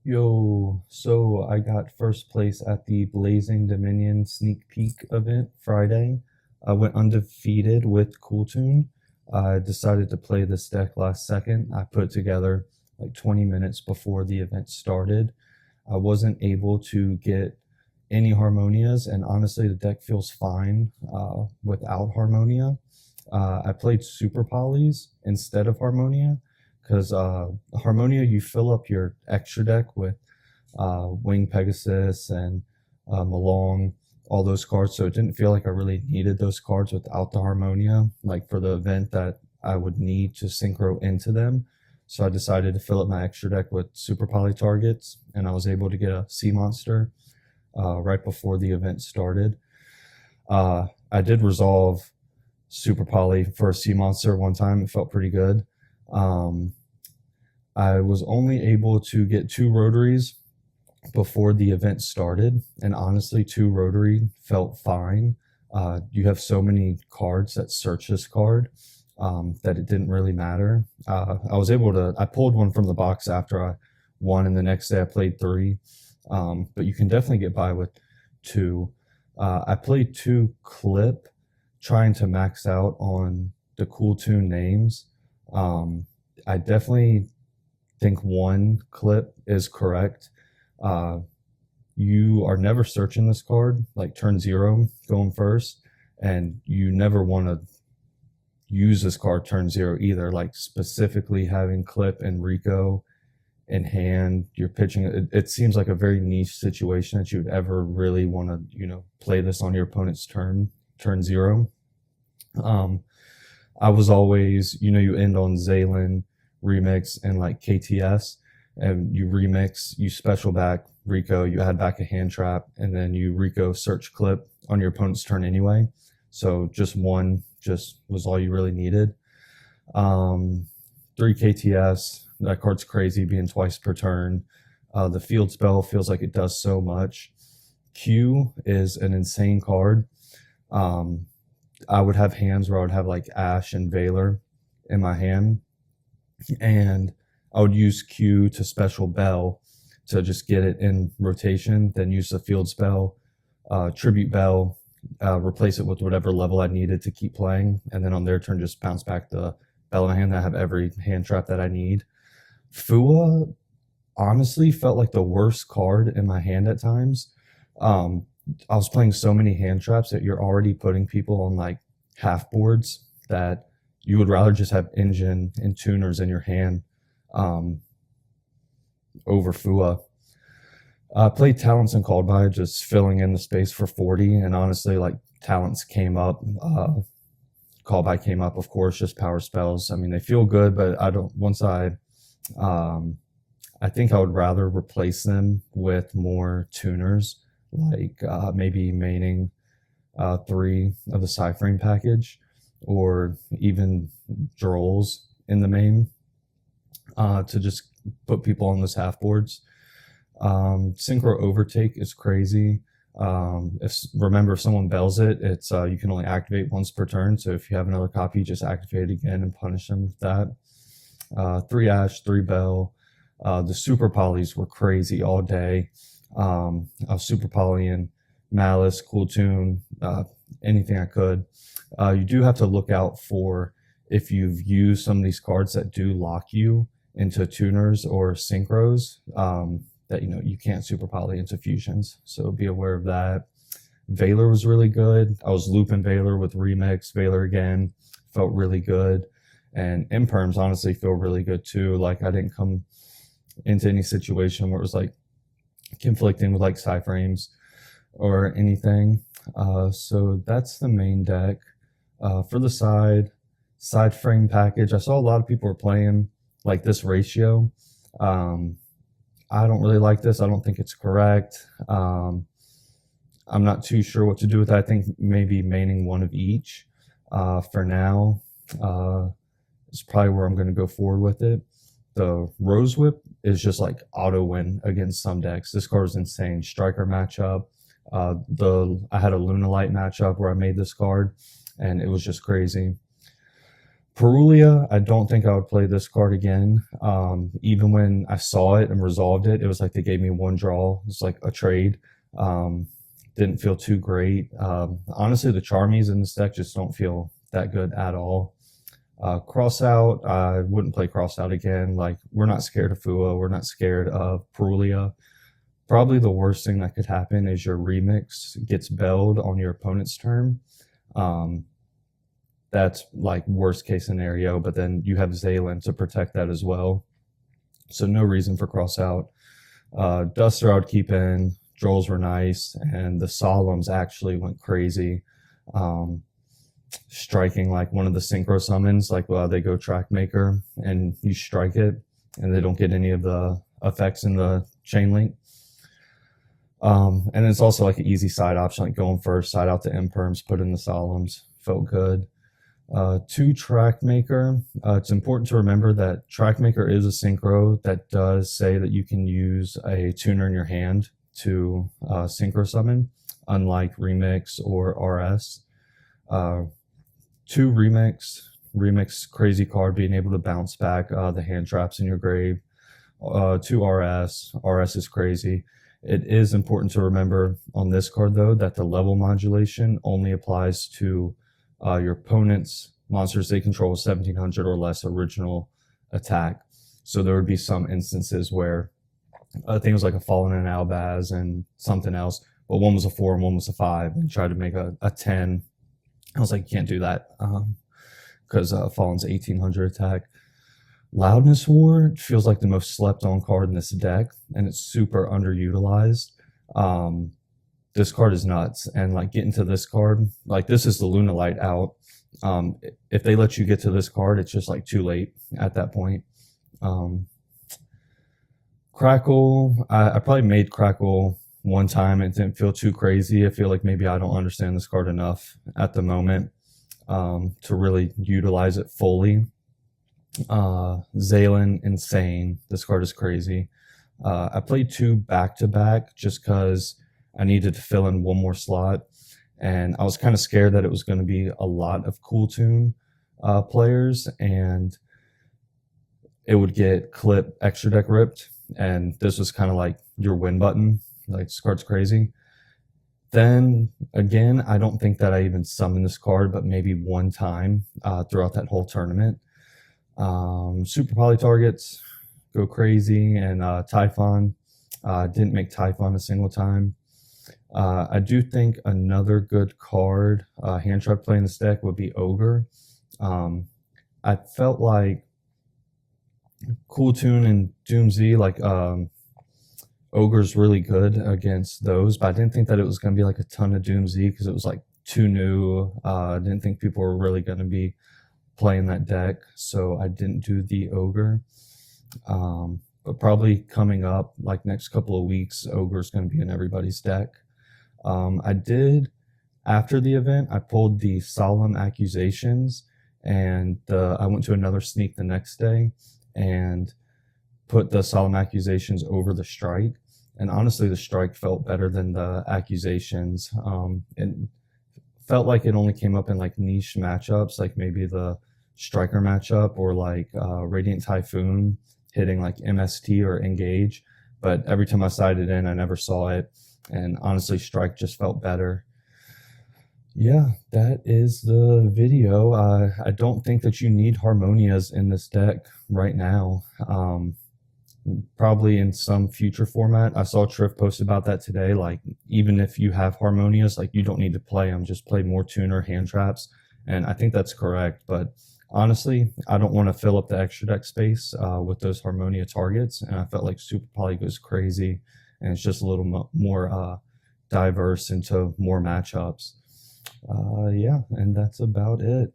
Yo, so I got first place at the Blazing Dominion sneak peek event Friday. I went undefeated with Cooltoon. I decided to play this deck last second. I put it together like 20 minutes before the event started. I wasn't able to get any Harmonias, and honestly, the deck feels fine without Harmonia. I played Super Polys instead of Harmonia because Harmonia, you fill up your extra deck with Wing Pegasus and Malong, all those cards. So it didn't feel like I really needed those cards without the Harmonia, like for the event that I would need to synchro into them. So I decided to fill up my extra deck with Super Poly targets, and I was able to get a Sea Monster right before the event started. I did resolve Super Poly for a Sea Monster one time. It felt pretty good. Um, I was only able to get two rotaries before the event started, and honestly, two rotary felt fine. You have so many cards that search this card that it didn't really matter. I pulled one from the box after I won, and the next day I played three. But you can definitely get by with two. I played two clip, trying to max out on the Cooltoon names. I definitely think one clip is correct. Uh, you are never searching this card, like turn zero going first, and you never want to use this card turn zero either, like specifically having clip and Rico in hand. You're pitching it seems like a very niche situation that you would ever really want to, play this on your opponent's turn zero. I was always, you end on Zaylin remix and like KTS, and you remix, you special back Rico, you add back a hand trap, and then you Rico search clip on your opponent's turn anyway. So just one just was all you really needed. Three KTS, that card's crazy, being twice per turn. The field spell feels like it does so much. Q is an insane card. I would have hands where I would have like Ash and Valor in my hand, and I would use Q to special Bell to just get it in rotation, then use the field spell, tribute Bell, replace it with whatever level I needed to keep playing, and then on their turn just bounce back the Bell in my hand. I have every hand trap that I need. Fua honestly felt like the worst card in my hand at times. I was playing so many hand traps that you're already putting people on like half boards that you would rather just have engine and tuners in your hand over Fua. Played Talents and Called By, just filling in the space for 40, and honestly, like Talents came up, Call By came up, of course, just power spells. I mean, they feel good, but I think I would rather replace them with more tuners, like maybe maining three of the Cyframe package, or even Drolls in the main, to just put people on those half boards. Synchro Overtake is crazy. If someone bells it, it's you can only activate once per turn. So if you have another copy, just activate it again and punish them with that. Three Ash, three Bell. The Super Polys were crazy all day. I was Super Polying Malice, Cooltoon, anything I could. You do have to look out for if you've used some of these cards that do lock you into tuners or synchros, that you can't Super Poly into fusions. So be aware of that. Valor was really good. I was looping Valor with Remix. Valor again felt really good. And Imperms honestly feel really good too. Like I didn't come into any situation where it was like conflicting with like Cyframes or anything. So that's the main deck. For the side frame package, I saw a lot of people were playing like this ratio. I don't really like this. I don't think it's correct. I'm not too sure what to do with that. I think maybe maining one of each for now is probably where I'm going to go forward with it. The Rose Whip is just like auto win against some decks. This card is insane. Striker matchup. I had a Lunalight matchup where I made this card, and it was just crazy. Perulia, I don't think I would play this card again. Even when I saw it and resolved it, it was like they gave me one draw. It's like a trade. Um, didn't feel too great. Honestly, the Charmies in this deck just don't feel that good at all. Crossout, I wouldn't play Crossout again. Like, we're not scared of Fua. We're not scared of Perulia. Probably the worst thing that could happen is your remix gets belled on your opponent's turn. That's like worst case scenario, but then you have Zaylin to protect that as well. So no reason for Crossout. Duster I would keep in. Drolls were nice, and the Solemns actually went crazy. Striking like one of the synchro summons, like they go Track Maker, and you strike it, and they don't get any of the effects in the chain link. And it's also like an easy side option, like going first, side out the imperms, put in the Solemns. Felt good. 2 Track Maker. It's important to remember that Track Maker is a synchro that does say that you can use a tuner in your hand to synchro summon, unlike Remix or RS. 2 Remix crazy card, being able to bounce back the hand traps in your grave. 2 RS is crazy. It is important to remember on this card though that the level modulation only applies to your opponent's monsters they control 1700 or less original attack. So there would be some instances where I think it was like a Fallen and Albaz and something else, but one was a 4 and one was a 5, and tried to make a 10. I was like, you can't do that because Fallen's 1800 attack. Loudness War feels like the most slept on card in this deck, and it's super underutilized. This card is nuts, and like getting to this card, like this is the Luna Light out. If they let you get to this card, it's just like too late at that point. Crackle, I probably made Crackle one time. It didn't feel too crazy. I feel like maybe I don't understand this card enough at the moment to really utilize it fully. Zaylin, insane. This card is crazy. I played 2 back-to-back just because I needed to fill in one more slot, and I was kind of scared that it was going to be a lot of Cool Tune players, and it would get clip extra deck ripped, and this was kind of like your win button. Like, this card's crazy. Then again, I don't think that I even summoned this card, but maybe one time throughout that whole tournament. Super Poly targets go crazy, and Typhon didn't make Typhon a single time. I do think another good card hand trap play in this deck would be Ogre. I felt like Cool Tune and Doom Z, like Ogre's really good against those, but I didn't think that it was going to be like a ton of Doom Z because it was like too new. I didn't think people were really going to be playing that deck, so I didn't do the Ogre. But probably coming up, like next couple of weeks, Ogre's going to be in everybody's deck. I did, after the event, I pulled the Solemn Accusations, and I went to another sneak the next day and put the Solemn Accusations over the Strike. And honestly, the Strike felt better than the Accusations. It felt like it only came up in like niche matchups, like maybe the Striker matchup or like Radiant Typhoon hitting like MST or Engage. But every time I sided in, I never saw it. And honestly, Strike just felt better. Yeah, that is the video. I don't think that you need Harmonia'S in this deck right now. Probably in some future format. I saw Triff post about that today. Like, even if you have Harmonia'S, like, you don't need to play them. Just play more tuner hand traps. And I think that's correct. But honestly, I don't want to fill up the extra deck space with those Harmonia targets. And I felt like Super Poly goes crazy. And it's just a little more diverse into more matchups. Yeah, and that's about it.